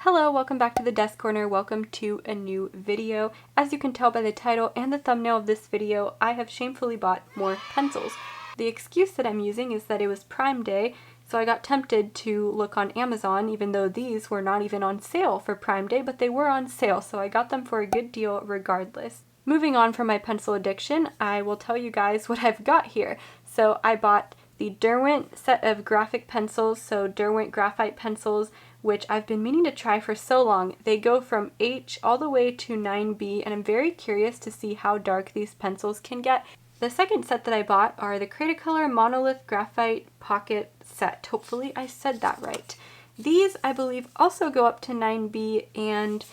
Hello, welcome back to the Desk Corner. Welcome to a new video. As you can tell by the title and the thumbnail of this video, I have shamefully bought more pencils. The excuse that I'm using is that it was Prime Day, so I got tempted to look on Amazon, even though these were not even on sale for Prime Day, but they were on sale, so I got them for a good deal regardless. Moving on from my pencil addiction, I will tell you guys what I've got here. So I bought the Derwent set of graphic pencils, so Derwent graphite pencils, which I've been meaning to try for so long. They go from H all the way to 9B, and I'm very curious to see how dark these pencils can get. The second set that I bought are the Cretacolor Monolith Graphite Pocket set. Hopefully I said that right. These, I believe, also go up to 9B, and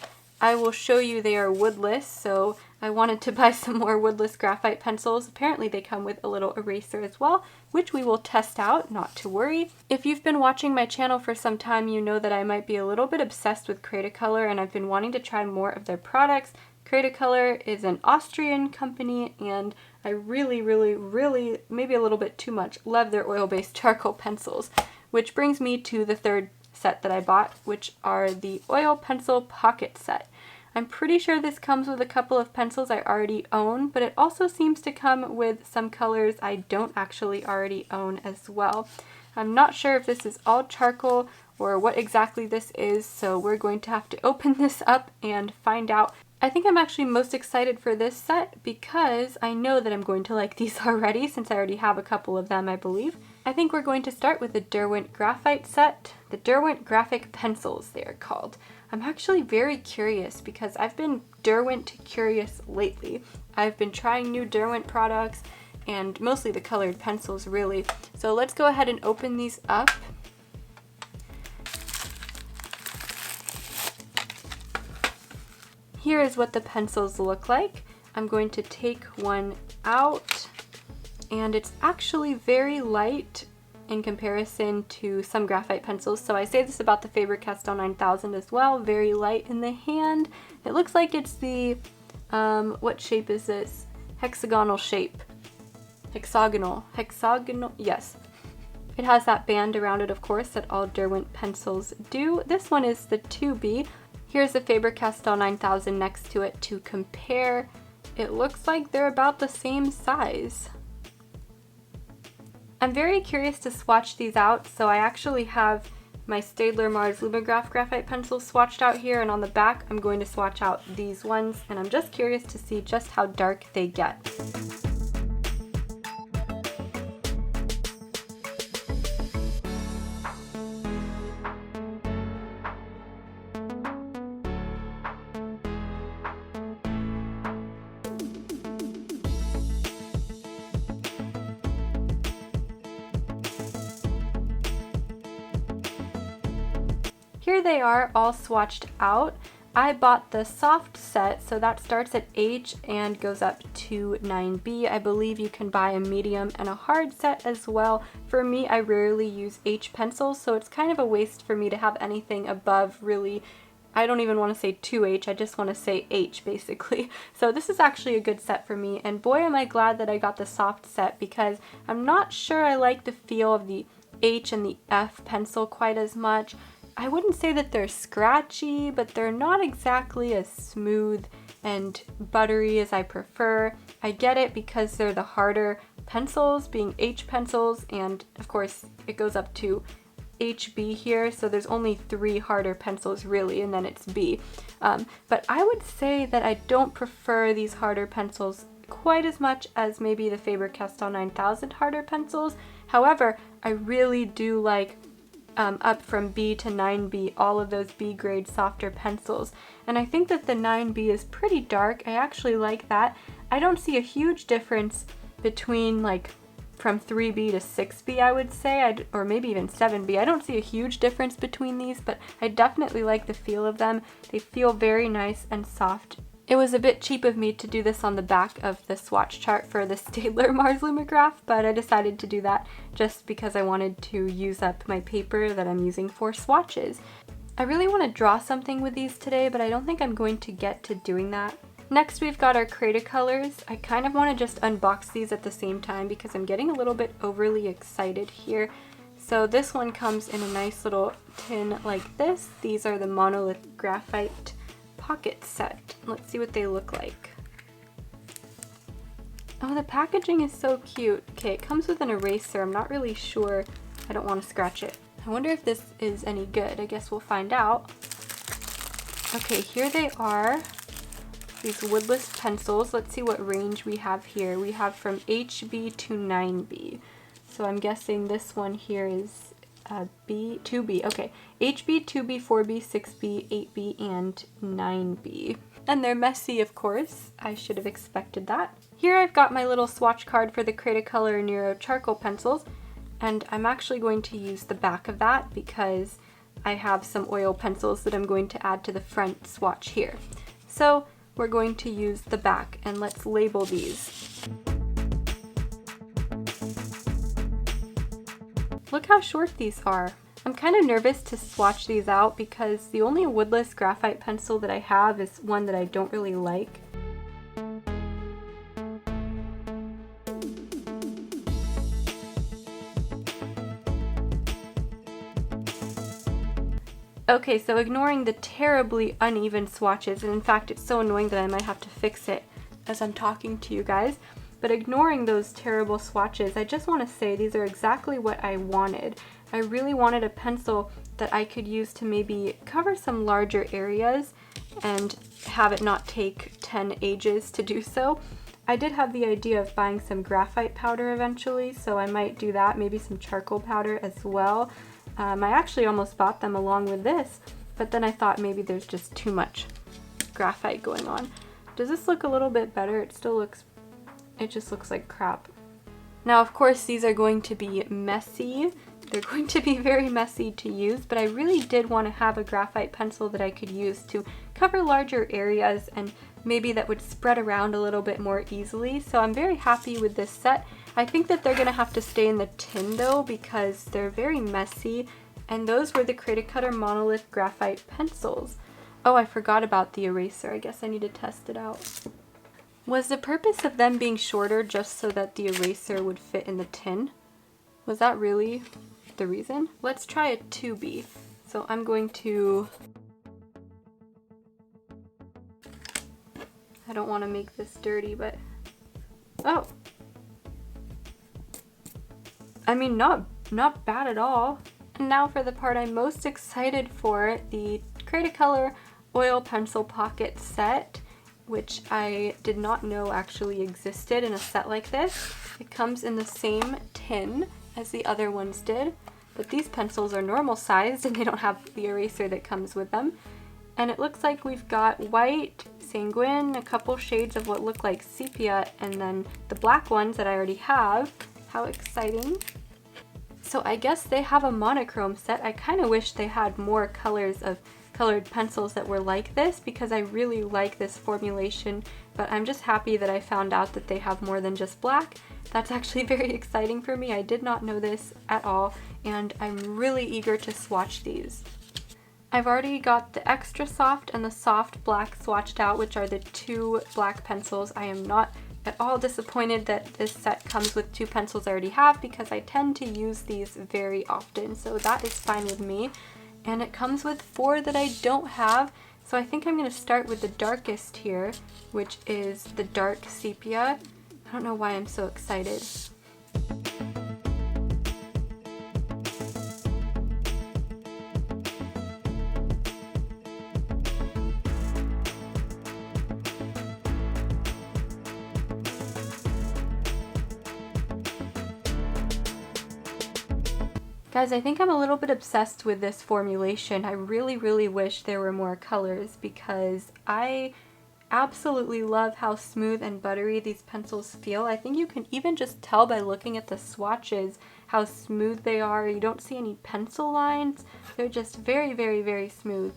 I will show you they are woodless, so I wanted to buy some more woodless graphite pencils. Apparently they come with a little eraser as well, which we will test out, not to worry. If you've been watching my channel for some time, you know that I might be a little bit obsessed with Cretacolor, and I've been wanting to try more of their products. Cretacolor is an Austrian company, and I really, maybe a little bit too much, love their oil-based charcoal pencils. Which brings me to the third set that I bought, which are the oil pencil pocket set. I'm pretty sure this comes with a couple of pencils I already own, but it also seems to come with some colors I don't actually already own as well. I'm not sure if this is all charcoal or what exactly this is, so we're going to have to open this up and find out. I think I'm actually most excited for this set because I know that I'm going to like these already, since I already have a couple of them, I believe. I think we're going to start with the Derwent graphite set, the Derwent graphic pencils they are called. I'm actually very curious because I've been Derwent curious lately. I've been trying new Derwent products and mostly the colored pencils really. So let's go ahead and open these up. Here is what the pencils look like. I'm going to take one out, and it's actually very light in comparison to some graphite pencils. So I say this about the Faber-Castell 9000 as well, very light in the hand. It looks like it's the, what shape is this? Hexagonal shape. Hexagonal, yes. It has that band around it, of course, that all Derwent pencils do. This one is the 2B. Here's the Faber-Castell 9000 next to it to compare. It looks like they're about the same size. I'm very curious to swatch these out, so I actually have my Staedtler Mars Lumograph graphite pencils swatched out here, and on the back I'm going to swatch out these ones, and I'm just curious to see just how dark they get. Here they are all swatched out. I bought the soft set, so that starts at H and goes up to 9B. I believe you can buy a medium and a hard set as well. For me, I rarely use H pencils, so it's kind of a waste for me to have anything above really. I don't even want to say 2H, I just want to say H basically. So this is actually a good set for me, and boy am I glad that I got the soft set because I'm not sure I like the feel of the H and the F pencil quite as much. I wouldn't say that they're scratchy, but they're not exactly as smooth and buttery as I prefer. I get it because they're the harder pencils, being H pencils, and of course it goes up to HB here, so there's only 3 harder pencils really, and then it's B. But I would say that I don't prefer these harder pencils quite as much as maybe the Faber-Castell 9000 harder pencils. However, I really do like up from B to 9B, all of those B grade softer pencils. And I think that the 9B is pretty dark. I actually like that. I don't see a huge difference between like from 3B to 6B, I would say, or maybe even 7B. I don't see a huge difference between these, but I definitely like the feel of them. They feel very nice and soft. It was a bit cheap of me to do this on the back of the swatch chart for the Staedtler Mars Lumograph, but I decided to do that just because I wanted to use up my paper that I'm using for swatches. I really want to draw something with these today, but I don't think I'm going to get to doing that. Next we've got our Cretacolors. I kind of want to just unbox these at the same time because I'm getting a little bit overly excited here. So this one comes in a nice little tin like this. These are the Monolith Graphite Pocket Set. Let's see what they look like. Oh, the packaging is so cute. Okay, it comes with an eraser. I'm not really sure. I don't want to scratch it. I wonder if this is any good. I guess we'll find out. Okay, here they are. These woodless pencils. Let's see what range we have here. We have from HB to 9B. So I'm guessing this one here is 2B. Okay, HB, 2B, 4B, 6B, 8B, and 9B. And they're messy, of course. I should have expected that. Here I've got my little swatch card for the Cretacolor Nero charcoal pencils, and I'm actually going to use the back of that because I have some oil pencils that I'm going to add to the front swatch here. So we're going to use the back, and let's label these. Look how short these are. I'm kind of nervous to swatch these out because the only woodless graphite pencil that I have is one that I don't really like. Okay, so ignoring the terribly uneven swatches, and in fact it's so annoying that I might have to fix it as I'm talking to you guys, but ignoring those terrible swatches, I just want to say these are exactly what I wanted. I really wanted a pencil that I could use to maybe cover some larger areas and have it not take 10 ages to do so. I did have the idea of buying some graphite powder eventually, so I might do that, maybe some charcoal powder as well. I actually almost bought them along with this, but then I thought maybe there's just too much graphite going on. Does this look a little bit better? It just looks like crap. Now, of course, these are going to be messy. They're going to be very messy to use, but I really did want to have a graphite pencil that I could use to cover larger areas and maybe that would spread around a little bit more easily. So I'm very happy with this set. I think that they're going to have to stay in the tin though because they're very messy, and those were the Cretacolor Monolith Graphite pencils. Oh, I forgot about the eraser. I guess I need to test it out. Was the purpose of them being shorter just so that the eraser would fit in the tin? Was that really the reason? Let's try a 2B. So I'm going to... I don't want to make this dirty, but... Oh! I mean, not bad at all. And now for the part I'm most excited for, the Cretacolor Oil Pencil Pocket Set, which I did not know actually existed in a set like this. It comes in the same tin as the other ones did, but these pencils are normal sized and they don't have the eraser that comes with them. And it looks like we've got white, sanguine, a couple shades of what look like sepia, and then the black ones that I already have. How exciting. So I guess they have a monochrome set. I kind of wish they had more colors of colored pencils that were like this because I really like this formulation, but I'm just happy that I found out that they have more than just black. That's actually very exciting for me. I did not know this at all, and I'm really eager to swatch these. I've already got the extra soft and the soft black swatched out, which are the two black pencils. I am not at all disappointed that this set comes with two pencils I already have because I tend to use these very often, so that is fine with me. And it comes with four that I don't have, so I think I'm going to start with the darkest here, which is the dark sepia. I don't know why I'm so excited. Guys, I think I'm a little bit obsessed with this formulation. I really, really wish there were more colors because I absolutely love how smooth and buttery these pencils feel. I think you can even just tell by looking at the swatches how smooth they are. You don't see any pencil lines. They're just very, very, very smooth.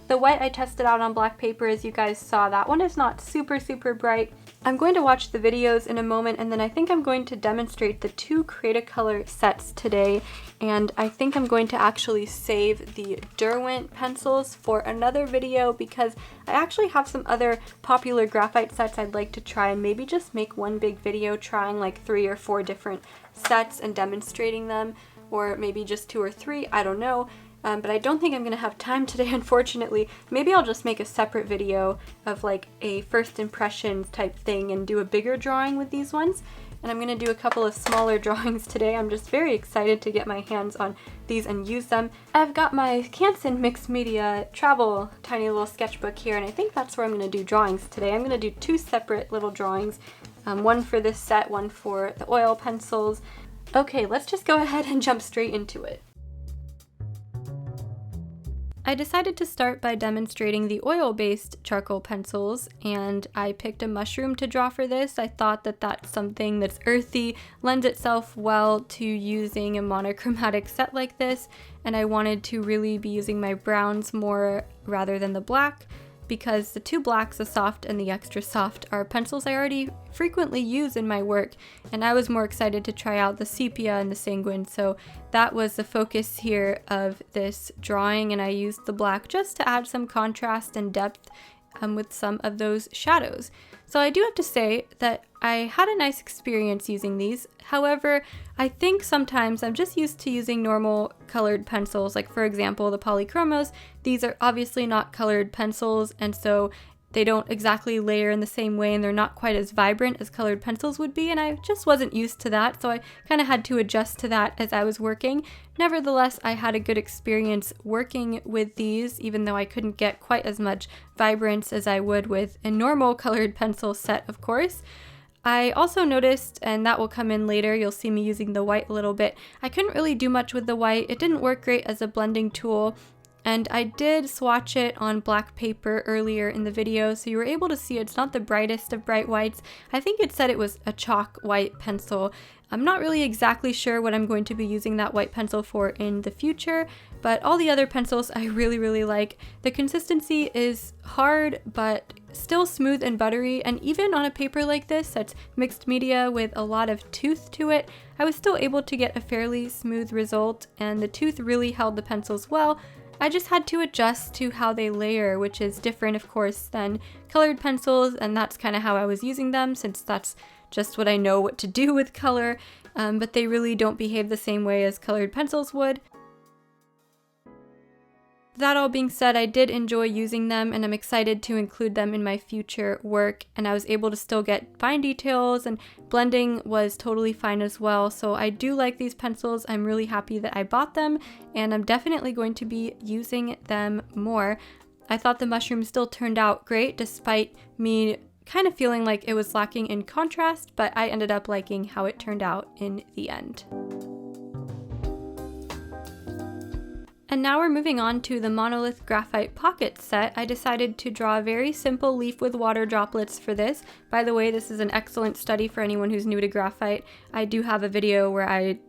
The white I tested out on black paper, as you guys saw. That one is not super, super bright. I'm going to watch the videos in a moment, and then I think I'm going to demonstrate the two Cretacolor sets today, and I think I'm going to actually save the Derwent pencils for another video because I actually have some other popular graphite sets I'd like to try and maybe just make one big video trying like 3 or 4 different sets and demonstrating them. or maybe just 2 or 3, I don't know. But I don't think I'm gonna have time today, unfortunately. Maybe I'll just make a separate video of like a first impressions type thing and do a bigger drawing with these ones. And I'm gonna do a couple of smaller drawings today. I'm just very excited to get my hands on these and use them. I've got my Canson mixed media travel tiny little sketchbook here, and I think that's where I'm gonna do drawings today. I'm gonna do 2 separate little drawings, one for this set, one for the oil pencils. Okay, let's just go ahead and jump straight into it. I decided to start by demonstrating the oil-based charcoal pencils, and I picked a mushroom to draw for this. I thought that that's something that's earthy, lends itself well to using a monochromatic set like this, and I wanted to really be using my browns more rather than the black, because the 2 blacks, the soft and the extra soft, are pencils I already frequently use in my work, and I was more excited to try out the sepia and the sanguine, so that was the focus here of this drawing, and I used the black just to add some contrast and depth with some of those shadows. So I do have to say that I had a nice experience using these. However, I think sometimes I'm just used to using normal colored pencils, like for example the polychromos. These are obviously not colored pencils, and so they don't exactly layer in the same way, and they're not quite as vibrant as colored pencils would be, and I just wasn't used to that, so I kind of had to adjust to that as I was working. Nevertheless, I had a good experience working with these, even though I couldn't get quite as much vibrance as I would with a normal colored pencil set, of course. I also noticed, and that will come in later, you'll see me using the white a little bit, I couldn't really do much with the white. It didn't work great as a blending tool. And I did swatch it on black paper earlier in the video, so you were able to see it's not the brightest of bright whites. I think it said it was a chalk white pencil. I'm not really exactly sure what I'm going to be using that white pencil for in the future, but all the other pencils I really like. The consistency is hard, but still smooth and buttery, and even on a paper like this that's mixed media with a lot of tooth to it, I was still able to get a fairly smooth result, and the tooth really held the pencils well. I just had to adjust to how they layer, which is different, of course, than colored pencils, and that's kind of how I was using them, since that's just what I know what to do with color, but they really don't behave the same way as colored pencils would. That all being said, I did enjoy using them, and I'm excited to include them in my future work, and I was able to still get fine details, and blending was totally fine as well. So I do like these pencils. I'm really happy that I bought them, and I'm definitely going to be using them more. I thought the mushroom still turned out great, despite me kind of feeling like it was lacking in contrast, but I ended up liking how it turned out in the end. And now we're moving on to the Monolith Graphite Pocket set. I decided to draw a very simple leaf with water droplets for this. By the way, this is an excellent study for anyone who's new to graphite. I do have a video where I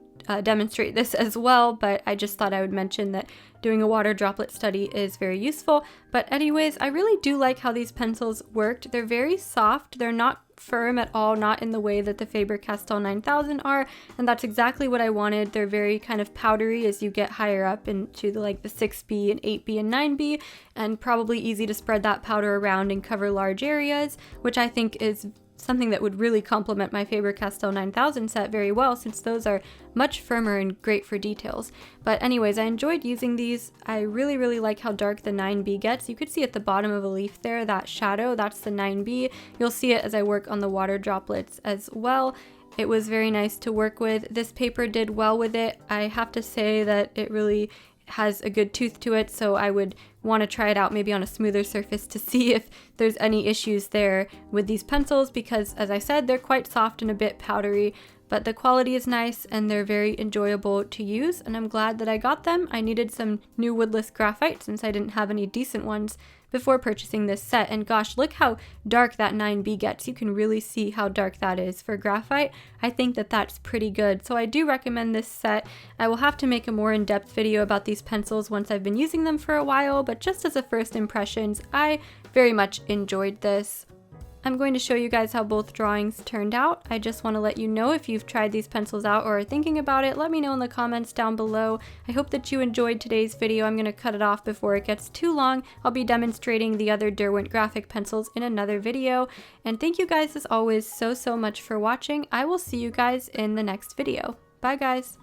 demonstrate this as well, but I just thought I would mention that doing a water droplet study is very useful. But anyways, I really do like how these pencils worked. They're very soft. They're not firm at all, not in the way that the Faber-Castell 9000 are, and that's exactly what I wanted. They're very kind of powdery as you get higher up into the 6B and 8B and 9B, and probably easy to spread that powder around and cover large areas, which I think is something that would really complement my Faber-Castell 9000 set very well, since those are much firmer and great for details. But anyways, I enjoyed using these. I really like how dark the 9B gets. You could see at the bottom of a leaf there, that shadow, that's the 9B. You'll see it as I work on the water droplets as well. It was very nice to work with. This paper did well with it. I have to say that it really has a good tooth to it, so I would want to try it out maybe on a smoother surface to see if there's any issues there with these pencils, because as I said, they're quite soft and a bit powdery, but the quality is nice and they're very enjoyable to use, and I'm glad that I got them. I needed some new woodless graphite since I didn't have any decent ones before purchasing this set, and gosh, look how dark that 9B gets. You can really see how dark that is for graphite. I think that that's pretty good, so I do recommend this set. I will have to make a more in-depth video about these pencils once I've been using them for a while, but just as a first impressions, I very much enjoyed this. I'm going to show you guys how both drawings turned out. I just want to let you know if you've tried these pencils out or are thinking about it, let me know in the comments down below. I hope that you enjoyed today's video. I'm going to cut it off before it gets too long. I'll be demonstrating the other Derwent graphic pencils in another video. And thank you guys as always so much for watching. I will see you guys in the next video. Bye guys!